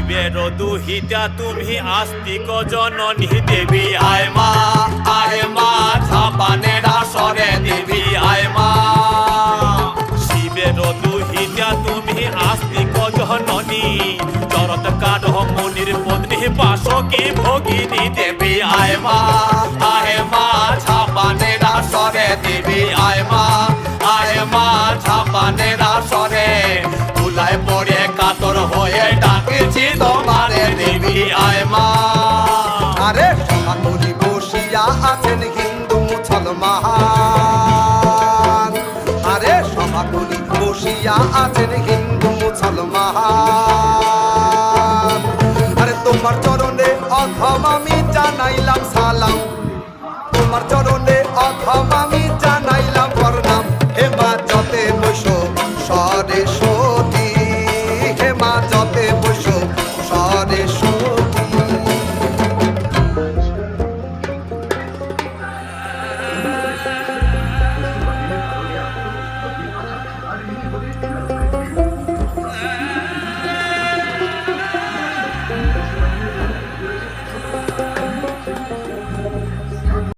শিবের দুহিতা তুমি আস্তিক জননী দেবী আয় মা ঝাপানের আসরে দেবী আয় মা। শিবের দুহিতা তুমি আস্তিক জননী চরৎকার মুনির পত্নী বাসকি ভগিনী দেবী আয় মা ঝাপানের আসরে দেবী আয় মা ঝাপানের আসরে তুলায় পড়ে কাতর হয়ে ডাকেছি তোমারে দেবী আয় মা। আরে সমাগরি বসিয়া আছেন হিন্দু মুসলমান, আরে সমাগরি বসিয়া আছেন হিন্দু মুসলমান। আরে তোমার চরণে অথম আমি জানাইলাম সালাম, তোমার চরণে অথম আমি